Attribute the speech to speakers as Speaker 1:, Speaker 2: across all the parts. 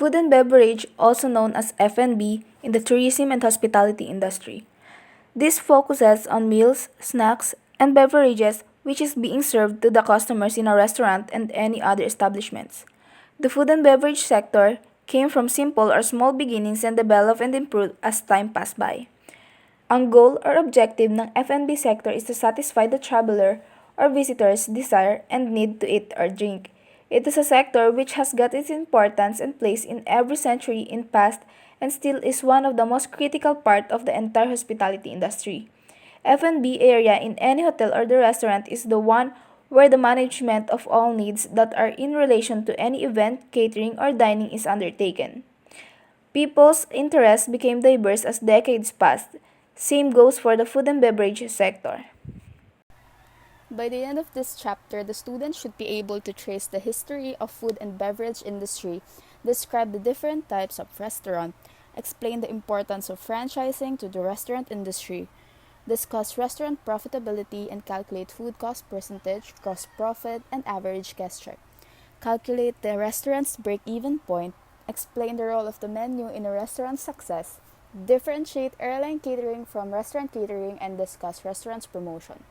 Speaker 1: food and beverage, also known as F&B, in the tourism and hospitality industry. This focuses on meals, snacks, and beverages which is being served to the customers in a restaurant and any other establishments. The food and beverage sector came from simple or small beginnings and developed and improved as time passed by. Ang goal or objective ng F&B sector is to satisfy the traveler or visitor's desire and need to eat or drink. It is a sector which has got its importance and place in every century in past and still is one of the most critical part of the entire hospitality industry. F&B area in any hotel or the restaurant is the one where the management of all needs that are in relation to any event, catering, or dining is undertaken. People's interests became diverse as decades passed. Same goes for the food and beverage sector.
Speaker 2: By the end of this chapter, the students should be able to trace the history of food and beverage industry, describe the different types of restaurant, explain the importance of franchising to the restaurant industry, discuss restaurant profitability and calculate food cost percentage, gross profit, and average guest check. Calculate the restaurant's break-even point, explain the role of the menu in a restaurant's success, differentiate airline catering from restaurant catering, and discuss restaurant's promotion.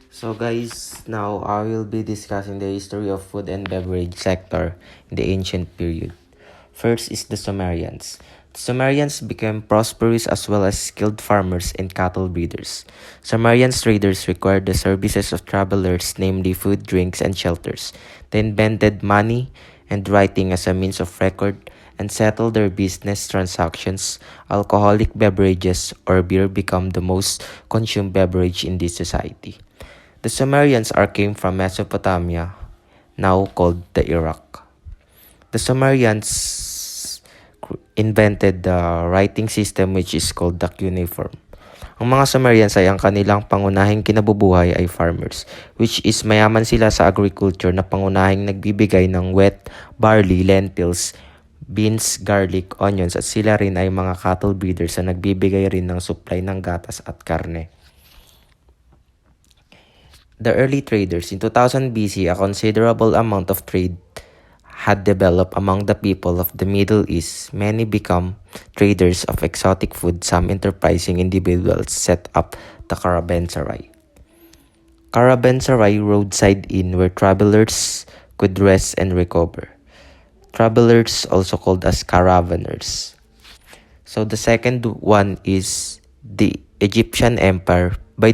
Speaker 3: So guys, now I will be discussing the history of food and beverage sector in the ancient period. First is the Sumerians. The Sumerians became prosperous as well as skilled farmers and cattle breeders. Sumerian traders required the services of travelers, namely food, drinks, and shelters. They invented money and writing as a means of record and settled their business transactions. Alcoholic beverages or beer become the most consumed beverage in this society. The Sumerians came from Mesopotamia, now called the Iraq. The Sumerians invented the writing system which is called the cuneiform. Ang mga Sumerians ay ang kanilang pangunahing kinabubuhay ay farmers, which is mayaman sila sa agriculture na pangunahing nagbibigay ng wheat, barley, lentils, beans, garlic, onions at sila rin ay mga cattle breeders na nagbibigay rin ng supply ng gatas at karne. The early traders. In 2000 BC, a considerable amount of trade had developed among the people of the Middle East. Many become traders of exotic food. Some enterprising individuals set up the caravanserai. Caravanserai, roadside inn where travelers could rest and recover. Travelers also called as caravaners. So the second one is the Egyptian Empire. By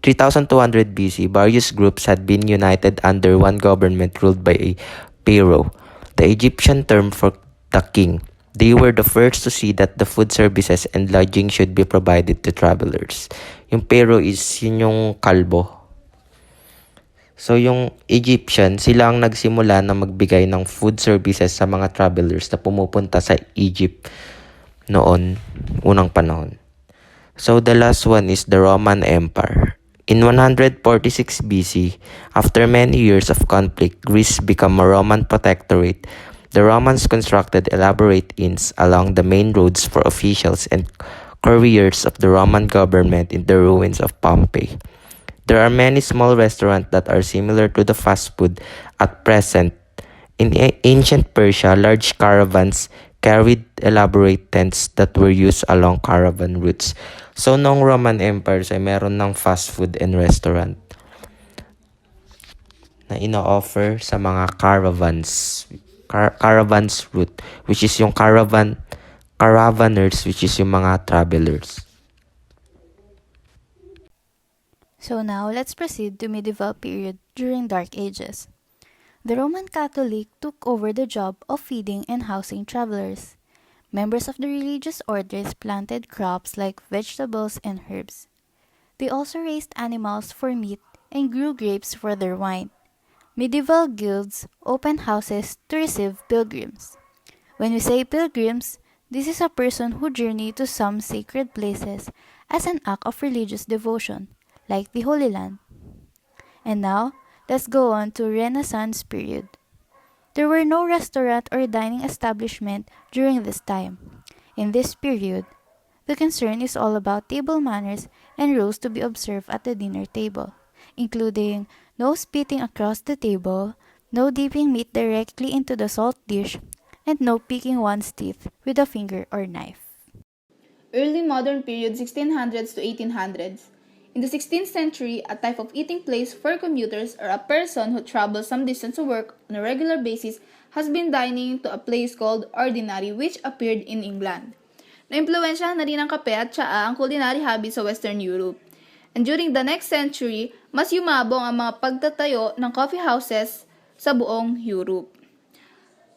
Speaker 3: 3200 BC, various groups had been united under one government ruled by a pharaoh, the Egyptian term for the king. They were the first to see that the food services and lodging should be provided to travelers. Yung pharaoh is yun yung kalbo. So yung Egyptian, sila ang nagsimula na magbigay ng food services sa mga travelers na pumupunta sa Egypt noon, unang panahon. So the last one is the Roman Empire. In 146 BC, after many years of conflict, Greece became a Roman protectorate. The Romans constructed elaborate inns along the main roads for officials and couriers of the Roman government in the ruins of Pompeii. There are many small restaurants that are similar to the fast food at present. In ancient Persia, large caravans carried elaborate tents that were used along caravan routes. So, noong Roman Empire ay meron ng fast food and restaurant na ino-offer sa mga caravans. Caravans route, which is yung caravaners, which is yung mga travelers.
Speaker 4: So now, let's proceed to medieval period during Dark Ages. The Roman Catholic took over the job of feeding and housing travelers. Members of the religious orders planted crops like vegetables and herbs. They also raised animals for meat and grew grapes for their wine. Medieval guilds opened houses to receive pilgrims. When we say pilgrims, this is a person who journey to some sacred places as an act of religious devotion, like the Holy Land. And now, let's go on to Renaissance period. There were no restaurant or dining establishment during this time. In this period, the concern is all about table manners and rules to be observed at the dinner table, including no spitting across the table, no dipping meat directly into the salt dish, and no picking one's teeth with a finger or knife.
Speaker 1: Early modern period 1600s to 1800s. In the 16th century, a type of eating place for commuters or a person who travels some distance to work on a regular basis has been dining to a place called ordinary which appeared in England. Naimpluwensyahan na rin ng kape at tsaa ang culinary habit sa Western Europe. And during the next century, mas yumabong ang mga pagtatayo ng coffee houses sa buong Europe.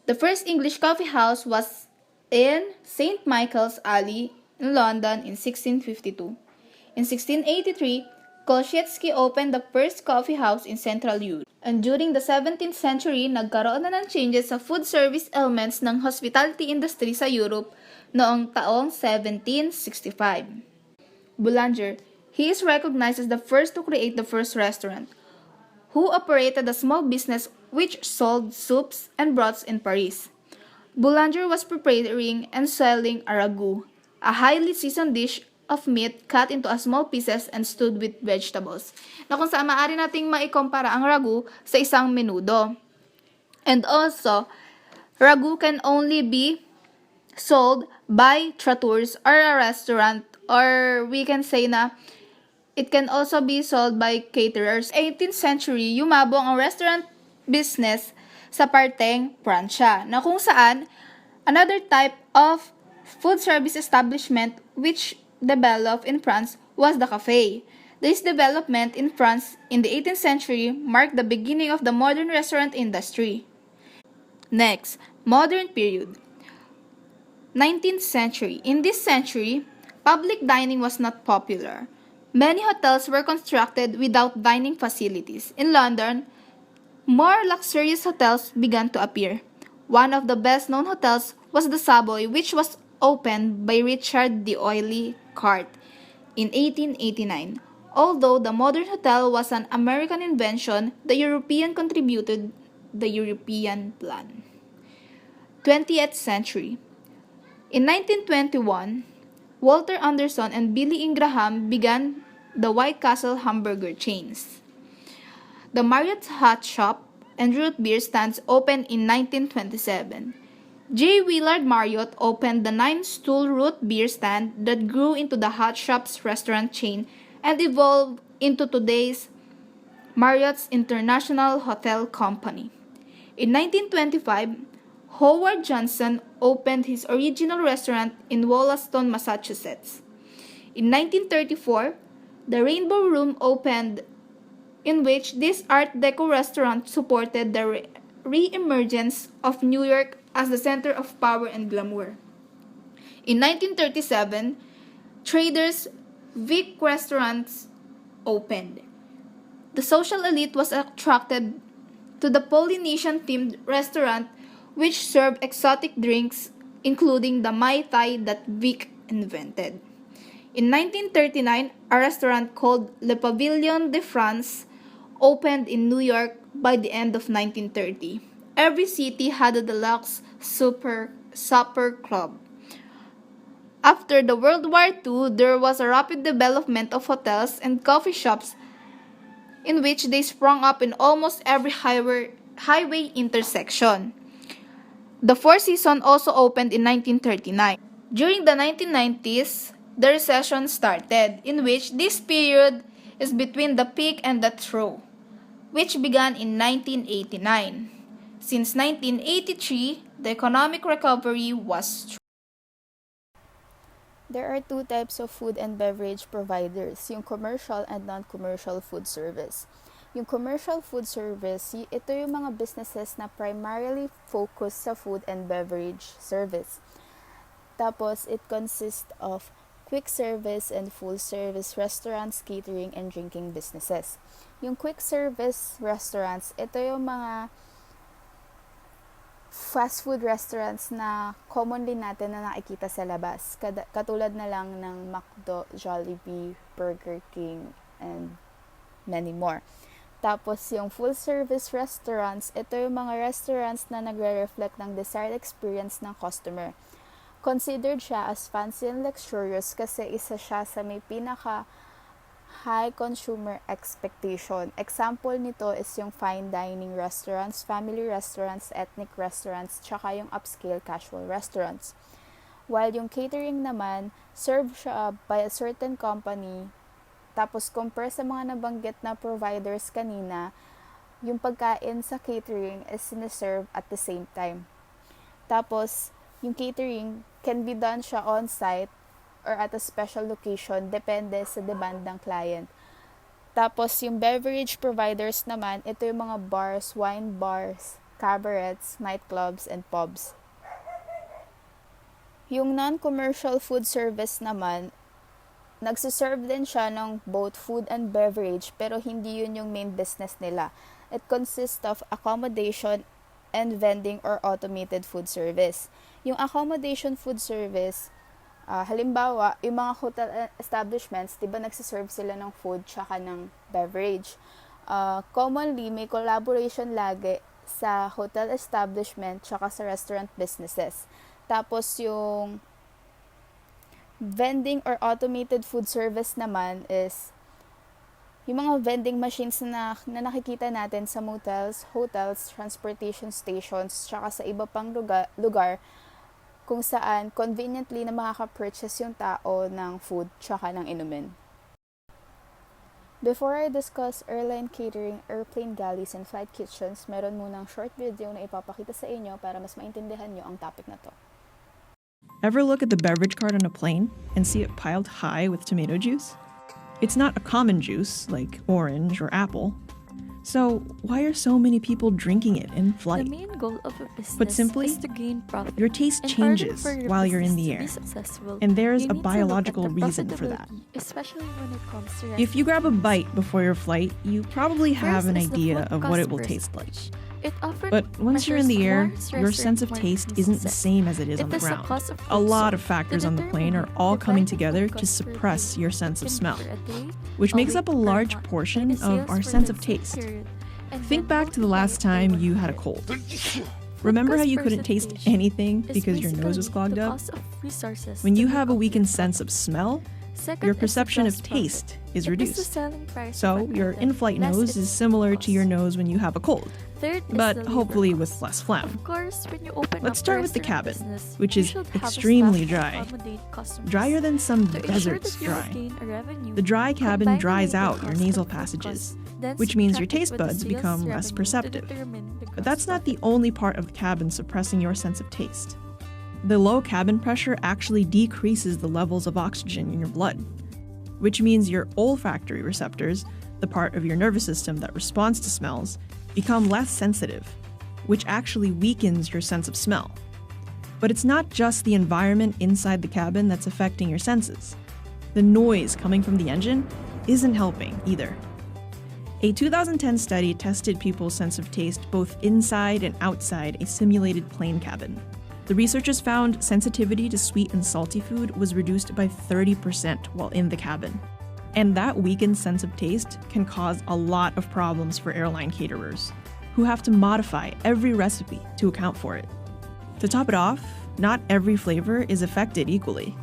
Speaker 1: The first English coffee house was in St. Michael's Alley in London in 1652. In 1683, Kolschitzky opened the first coffee house in Central Europe. And during the 17th century, nagkaroon na ng changes sa food service elements ng hospitality industry sa Europe noong taong 1765. Boulanger, he is recognized as the first to create the first restaurant, who operated a small business which sold soups and broths in Paris. Boulanger was preparing and selling a ragout, a highly seasoned dish of meat cut into a small pieces and stewed with vegetables, na kung saan maaari nating maikumpara ang ragout sa isang menudo. And also, ragout can only be sold by trattours or a restaurant, or we can say na it can also be sold by caterers. 18th century, yumabong ang restaurant business sa parteng Pransya, na kung saan another type of food service establishment which developed in France was the cafe. This development in France in the 18th century marked the beginning of the modern restaurant industry. Next, modern period. 19th century. In this century, public dining was not popular. Many hotels were constructed without dining facilities. In London, more luxurious hotels began to appear. One of the best-known hotels was the Savoy, which was opened by Richard the Oily Cart in 1889. Although the modern hotel was an American invention, the European contributed the European plan. 20th century. In 1921, Walter Anderson and Billy Ingraham began the White Castle hamburger chains. The Marriott Hot Shop and Root Beer stands opened in 1927. J. Willard Marriott opened the Nine-Stool Root Beer stand that grew into the Hot Shops restaurant chain and evolved into today's Marriott's International Hotel Company. In 1925, Howard Johnson opened his original restaurant in Wollaston, Massachusetts. In 1934, the Rainbow Room opened, in which this Art Deco restaurant supported the re-emergence of New York as the center of power and glamour. In 1937, Traders Vic restaurants opened. The social elite was attracted to the Polynesian-themed restaurant which served exotic drinks including the Mai Tai that Vic invented. In 1939, a restaurant called Le Pavillon de France opened in New York by the end of 1930. Every city had a deluxe supper club. After the World War II, there was a rapid development of hotels and coffee shops in which they sprung up in almost every highway intersection. The Four Seasons also opened in 1939. During the 1990s, the recession started, in which this period is between the peak and the trough, which began in 1989. Since 1983, the economic recovery was strong.
Speaker 2: There are two types of food and beverage providers, yung commercial and non-commercial food service. Yung commercial food service, ito yung mga businesses na primarily focus sa food and beverage service. Tapos, it consists of quick service and full service restaurants, catering, and drinking businesses. Yung quick service restaurants, ito yung mga fast food restaurants na commonly natin na nakikita sa labas. Katulad na lang ng McDo, Jollibee, Burger King, and many more. Tapos yung full service restaurants, ito yung mga restaurants na nagre-reflect ng desired experience ng customer. Considered siya as fancy and luxurious kasi isa siya sa may pinaka high consumer expectation. Example nito is yung fine dining restaurants, family restaurants, ethnic restaurants, tsaka yung upscale casual restaurants. While yung catering naman, serve siya by a certain company. Tapos compare sa mga nabanggit na providers kanina, yung pagkain sa catering is siniserve at the same time. Tapos, yung catering can be done siya on-site or at a special location, depende sa demand ng client. Tapos, yung beverage providers naman, ito yung mga bars, wine bars, cabarets, nightclubs, and pubs. Yung non-commercial food service naman, nagsiserve din siya ng both food and beverage, pero hindi yun yung main business nila. It consists of accommodation and vending or automated food service. Yung accommodation food service, halimbawa, yung mga hotel establishments, diba nagsiserve sila ng food tsaka ng beverage. Commonly, may collaboration lagi sa hotel establishment tsaka sa restaurant businesses. Tapos yung vending or automated food service naman is yung mga vending machines na nakikita natin sa motels, hotels, transportation stations, tsaka sa iba pang lugar kung saan conveniently na makaka-purchase yung tao ng food tsaka ng inumin. Before I discuss airline catering, airplane galleys, and flight kitchens, meron munang short video na ipapakita sa inyo para mas maintindihan nyo ang topic na to.
Speaker 5: Ever look at the beverage cart on a plane and see it piled high with tomato juice? It's not a common juice like orange or apple. So why are so many people drinking it in flight?
Speaker 4: The main goal of a business
Speaker 5: Put simply,
Speaker 4: is to gain profit.
Speaker 5: your taste
Speaker 4: In
Speaker 5: changes
Speaker 4: order for your
Speaker 5: while you're in the air.
Speaker 4: business to be successful,
Speaker 5: And there's
Speaker 4: you
Speaker 5: a
Speaker 4: need to look at
Speaker 5: biological
Speaker 4: the
Speaker 5: reason for that.
Speaker 4: profitability, especially when it comes to
Speaker 5: If you grab a bite before your flight, you probably have
Speaker 4: First
Speaker 5: an
Speaker 4: is the
Speaker 5: idea
Speaker 4: food
Speaker 5: of what it
Speaker 4: cost
Speaker 5: will
Speaker 4: per
Speaker 5: taste like.
Speaker 4: stage. It often
Speaker 5: But once you're in the air,
Speaker 4: measures
Speaker 5: your sense of
Speaker 4: restaurant
Speaker 5: taste
Speaker 4: marketing
Speaker 5: isn't the
Speaker 4: success.
Speaker 5: same as it is on
Speaker 4: It
Speaker 5: the
Speaker 4: is the
Speaker 5: ground.
Speaker 4: cost of
Speaker 5: A
Speaker 4: food
Speaker 5: lot of
Speaker 4: sold.
Speaker 5: factors
Speaker 4: To
Speaker 5: on the plane are
Speaker 4: determine
Speaker 5: all
Speaker 4: the
Speaker 5: coming
Speaker 4: value
Speaker 5: together
Speaker 4: food
Speaker 5: to
Speaker 4: cost per
Speaker 5: suppress
Speaker 4: day
Speaker 5: your sense of
Speaker 4: can be
Speaker 5: smell,
Speaker 4: for a day,
Speaker 5: which
Speaker 4: a
Speaker 5: makes
Speaker 4: week,
Speaker 5: up a
Speaker 4: or
Speaker 5: large
Speaker 4: month,
Speaker 5: portion
Speaker 4: and the
Speaker 5: of
Speaker 4: sales
Speaker 5: our
Speaker 4: for
Speaker 5: sense
Speaker 4: the
Speaker 5: of
Speaker 4: same
Speaker 5: taste.
Speaker 4: period, and
Speaker 5: Think
Speaker 4: then
Speaker 5: back to the last
Speaker 4: multiply it
Speaker 5: time
Speaker 4: by
Speaker 5: you had a
Speaker 4: 100.
Speaker 5: cold.
Speaker 4: Food
Speaker 5: Remember how
Speaker 4: cost
Speaker 5: you couldn't taste
Speaker 4: percentage
Speaker 5: anything
Speaker 4: is
Speaker 5: because your nose was
Speaker 4: basically
Speaker 5: clogged
Speaker 4: the
Speaker 5: up?
Speaker 4: cost of resources
Speaker 5: When
Speaker 4: to
Speaker 5: you
Speaker 4: make
Speaker 5: have a
Speaker 4: up
Speaker 5: weakened
Speaker 4: your
Speaker 5: sense of
Speaker 4: profit.
Speaker 5: smell,
Speaker 4: Second
Speaker 5: your
Speaker 4: is the
Speaker 5: perception of
Speaker 4: gross profit.
Speaker 5: taste is
Speaker 4: It the
Speaker 5: reduced.
Speaker 4: selling price
Speaker 5: So
Speaker 4: of an
Speaker 5: your
Speaker 4: item,
Speaker 5: in-flight
Speaker 4: less
Speaker 5: nose
Speaker 4: its
Speaker 5: is similar to your
Speaker 4: cost.
Speaker 5: nose when you have a cold,
Speaker 4: Third is
Speaker 5: but
Speaker 4: the labor
Speaker 5: hopefully with
Speaker 4: cost.
Speaker 5: less phlegm.
Speaker 4: Of course, when you open
Speaker 5: Let's
Speaker 4: up
Speaker 5: start
Speaker 4: a
Speaker 5: with the
Speaker 4: restaurant
Speaker 5: cabin,
Speaker 4: business,
Speaker 5: which
Speaker 4: you
Speaker 5: is
Speaker 4: should have a
Speaker 5: extremely
Speaker 4: staff to
Speaker 5: dry.
Speaker 4: accommodate customers.
Speaker 5: Drier than some
Speaker 4: To ensure
Speaker 5: deserts
Speaker 4: that you
Speaker 5: dry.
Speaker 4: gain a revenue,
Speaker 5: The dry cabin
Speaker 4: combine the
Speaker 5: dries
Speaker 4: labor
Speaker 5: out your
Speaker 4: cost
Speaker 5: nasal
Speaker 4: and food
Speaker 5: passages,
Speaker 4: cost, then
Speaker 5: which means your
Speaker 4: subtract it
Speaker 5: taste
Speaker 4: with the
Speaker 5: buds
Speaker 4: sales
Speaker 5: become less
Speaker 4: revenue to
Speaker 5: perceptive.
Speaker 4: determine the
Speaker 5: But
Speaker 4: gross
Speaker 5: that's not the
Speaker 4: profit.
Speaker 5: only part of the cabin suppressing your sense of taste. The low cabin pressure actually decreases the levels of oxygen in your blood, which means your olfactory receptors, the part of your nervous system that responds to smells, become less sensitive, which actually weakens your sense of smell. But it's not just the environment inside the cabin that's affecting your senses. The noise coming from the engine isn't helping either. A 2010 study tested people's sense of taste both inside and outside a simulated plane cabin. The researchers found sensitivity to sweet and salty food was reduced by 30% while in the cabin. And that weakened sense of taste can cause a lot of problems for airline caterers, who have to modify every recipe to account for it. To top it off, not every flavor is affected equally.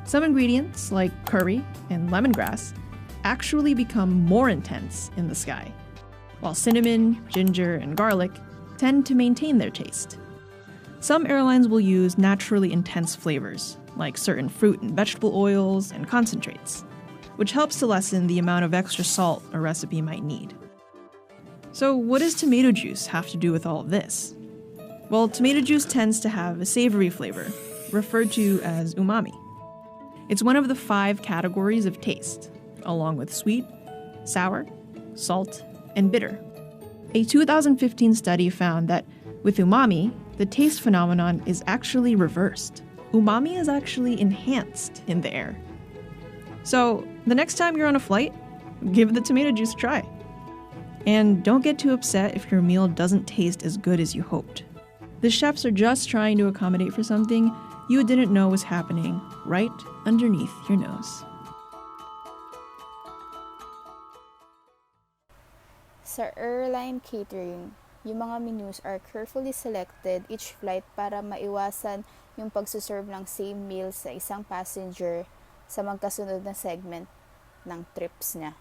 Speaker 5: Some ingredients, like curry and lemongrass, actually become more intense in the sky, while cinnamon, ginger, and garlic tend to maintain their taste. Some airlines will use naturally intense flavors, like certain fruit and vegetable oils and concentrates, which helps to lessen the amount of extra salt a recipe might need. So what does tomato juice have to do with all of this? Well, tomato juice tends to have a savory flavor, referred to as umami. It's one of the 5 categories of taste, along with sweet, sour, salt, and bitter. A 2015 study found that with umami, the taste phenomenon is actually reversed. Umami is actually enhanced in the air. So, the next time you're on a flight, give the tomato juice a try. And don't get too upset if your meal doesn't taste as good as you hoped. The chefs are just trying to accommodate for something you didn't know was happening right underneath your nose.
Speaker 2: Sa airline catering, yung mga menus are carefully selected each flight para maiwasan yung pagsuserve ng same meal sa isang passenger sa magkasunod na segment ng trips niya.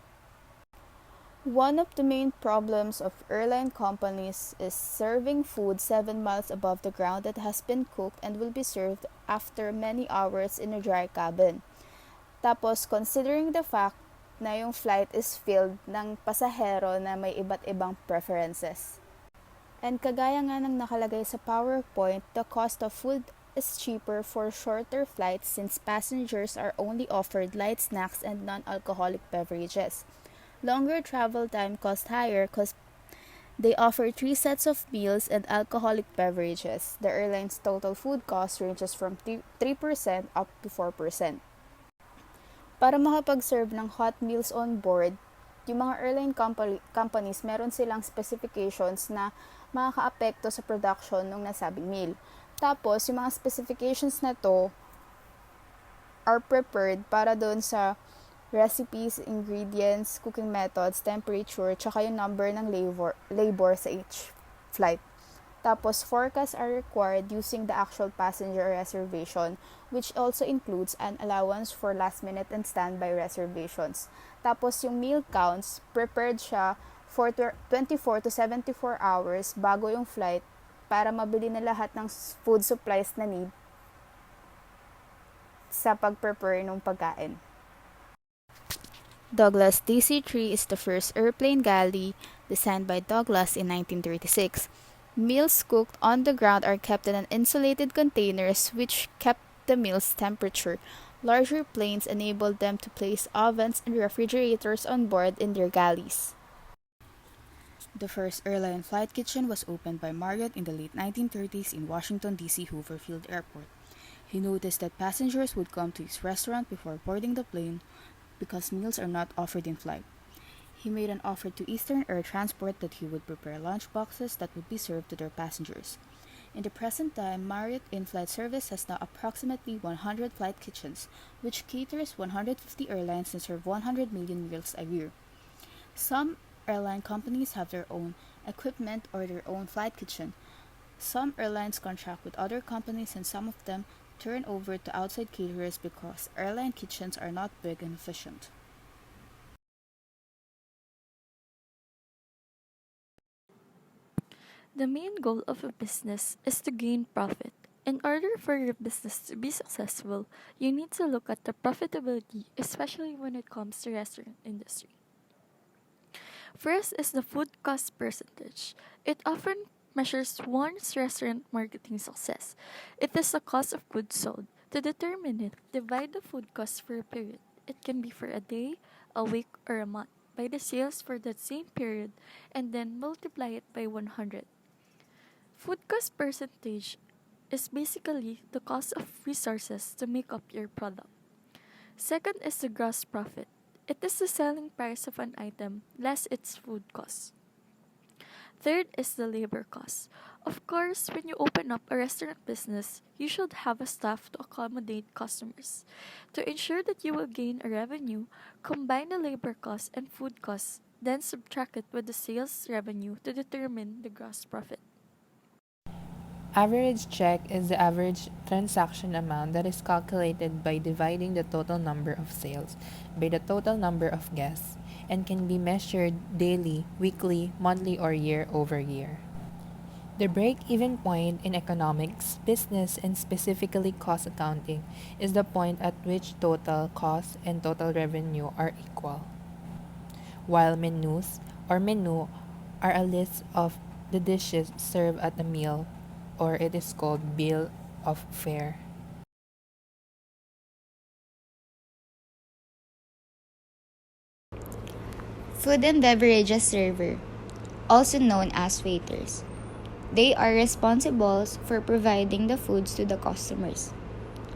Speaker 2: One of the main problems of airline companies is serving food 7 miles above the ground that has been cooked and will be served after many hours in a dry cabin. Tapos, considering the fact na yung flight is filled ng pasahero na may iba't ibang preferences. And kagaya nga ng nakalagay sa PowerPoint, the cost of food is cheaper for shorter flights since passengers are only offered light snacks and non-alcoholic beverages. Longer travel time costs higher because they offer 3 sets of meals and alcoholic beverages. The airline's total food cost ranges from 3% up to 4%. Para makapag-serve ng hot meals on board, yung mga airline companies, meron silang specifications na makaka-apekto sa production ng nasabing meal. Tapos, yung mga specifications na to are prepared para doon sa recipes, ingredients, cooking methods, temperature, tsaka yung number ng labor sa each flight. Tapos, forecasts are required using the actual passenger reservation, which also includes an allowance for last-minute and standby reservations. Tapos, yung meal counts, prepared siya for 24 to 74 hours bago yung flight para mabili na lahat ng food supplies na need sa pag-prepare ng pagkain. Douglas DC-3 is the first airplane galley designed by Douglas in 1936. Meals cooked on the ground are kept in an insulated containers which kept the meal's temperature. Larger planes enabled them to place ovens and refrigerators on board in their galleys. The first airline flight kitchen was opened by Marriott in the late 1930s in Washington, D.C. Hoover Field Airport. He noticed that passengers would come to his restaurant before boarding the plane because meals are not offered in flight. He made an offer to Eastern Air Transport that he would prepare lunch boxes that would be served to their passengers. In the present time, Marriott in-flight service has now approximately 100 flight kitchens, which caters 150 airlines and serve 100 million meals a year. Some airline companies have their own equipment or their own flight kitchen. Some airlines contract with other companies and some of them turn over to outside caterers because airline kitchens are not big and efficient.
Speaker 6: The main goal of a business is to gain profit. In order for your business to be successful, you need to look at the profitability, especially when it comes to restaurant industry. First is the food cost percentage. It often measures one's restaurant marketing success. It is the cost of goods sold. To determine it, divide the food cost for a period. It can be for a day, a week, or a month by the sales for that same period and then multiply it by 100. Food cost percentage is basically the cost of resources to make up your product. Second is the gross profit. It is the selling price of an item less its food cost. Third is the labor cost. Of course, when you open up a restaurant business, you should have a staff to accommodate customers. To ensure that you will gain a revenue, combine the labor cost and food costs, then subtract it with the sales revenue to determine the gross profit.
Speaker 7: Average check is the average transaction amount that is calculated by dividing the total number of sales by the total number of guests and can be measured daily, weekly, monthly, or year over year. The break-even point in economics, business, and specifically cost accounting is the point at which total cost and total revenue are equal. While menus or menu are a list of the dishes served at a meal, or it is called bill of fare.
Speaker 8: Food and beverages server, also known as waiters. They are responsible for providing the foods to the customers.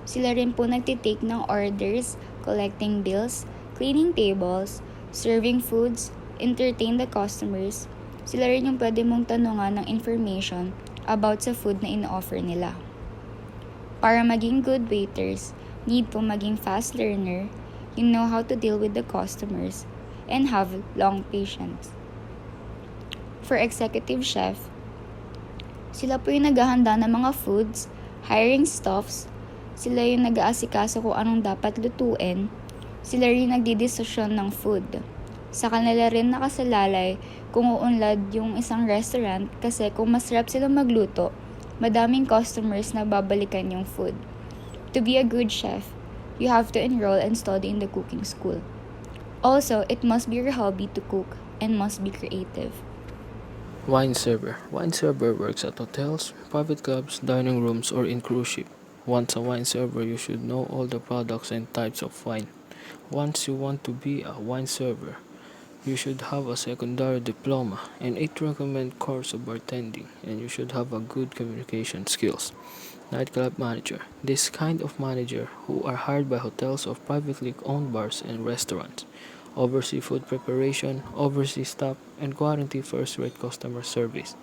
Speaker 8: Sila rin po nagtitake ng orders, collecting bills, cleaning tables, serving foods, entertain the customers. Sila rin yung pwede mong tanungan ng information about sa food na ino-offer nila. Para maging good waiters, need po maging fast learner, you know how to deal with the customers, and have long patience. For executive chef, sila po yung naghahanda ng mga foods, hiring staffs, sila yung nag-aasikaso kung anong dapat lutuin, sila rin nagdidesisyon ng food. Sa kanila rin nakasalalay kung uunlad yung isang restaurant kasi kung masarap silang magluto, madaming customers na babalikan yung food. To be a good chef, you have to enroll and study in the cooking school. Also, it must be your hobby to cook and must be creative.
Speaker 9: Wine server. Wine server works at hotels, private clubs, dining rooms, or in cruise ship. Once a wine server, you should know all the products and types of wine. Once you want to be a wine server, you should have a secondary diploma and 8 recommended course of bartending, and you should have a good communication skills. Nightclub manager. This kind of manager who are hired by hotels or privately owned bars and restaurants. Oversee food preparation, oversee staff, and guarantee first-rate customer service.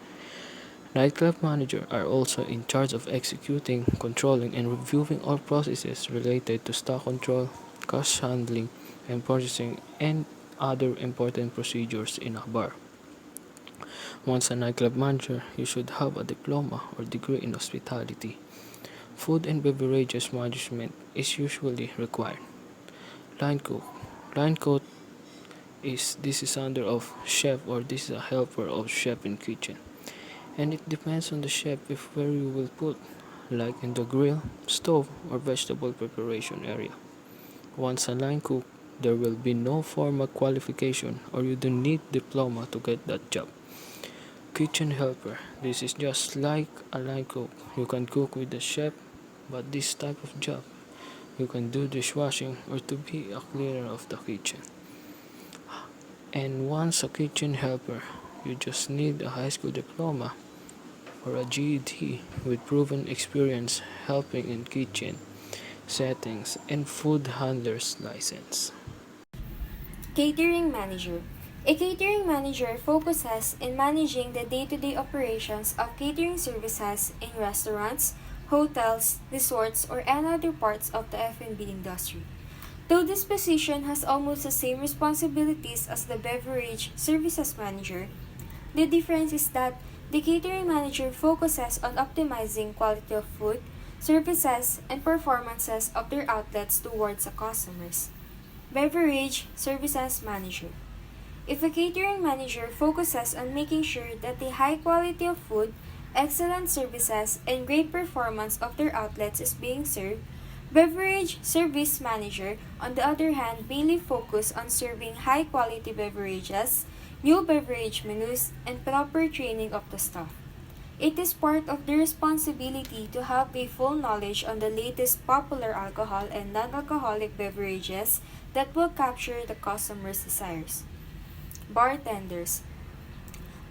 Speaker 9: Nightclub manager are also in charge of executing, controlling, and reviewing all processes related to stock control, cash handling, and purchasing, and other important procedures in a bar. Once a nightclub manager, you should have a diploma or degree in hospitality. Food and beverages management is usually required. Line cook. Line cook this is under of chef, or this is a helper of chef in kitchen. And it depends on the chef if where you will put, like in the grill, stove, or vegetable preparation area. Once a line cook, there will be no formal qualification, or you don't need diploma to get that job. Kitchen helper. This is just like a line cook. You can cook with the chef, but this type of job, you can do dishwashing or to be a cleaner of the kitchen. And once a kitchen helper, you just need a high school diploma or a GED with proven experience helping in kitchen settings and food handler's license.
Speaker 10: Catering manager. A catering manager focuses in managing the day-to-day operations of catering services in restaurants, hotels, resorts, or any other parts of the F&B industry. Though this position has almost the same responsibilities as the beverage services manager, the difference is that the catering manager focuses on optimizing quality of food, services, and performances of their outlets towards the customers. Beverage services manager. If a catering manager focuses on making sure that the high quality of food, excellent services, and great performance of their outlets is being served, beverage service manager, on the other hand, mainly focus on serving high quality beverages, new beverage menus, and proper training of the staff. It is part of their responsibility to have a full knowledge on the latest popular alcohol and non-alcoholic beverages that will capture the customer's desires. Bartenders.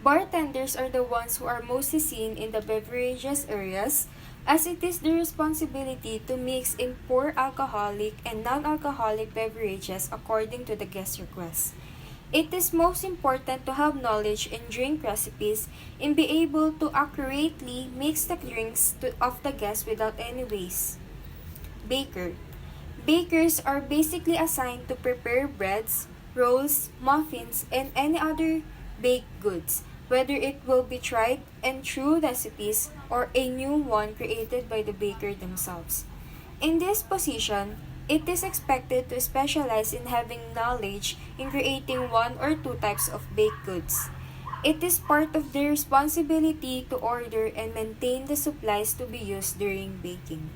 Speaker 10: Bartenders are the ones who are mostly seen in the beverages areas, as it is their responsibility to mix in pour alcoholic and non-alcoholic beverages according to the guest requests. It is most important to have knowledge in drink recipes and be able to accurately mix the drinks of the guests without any waste. Baker. Bakers are basically assigned to prepare breads, rolls, muffins, and any other baked goods, whether it will be tried and true recipes or a new one created by the baker themselves. In this position, it is expected to specialize in having knowledge in creating one or two types of baked goods. It is part of their responsibility to order and maintain the supplies to be used during baking.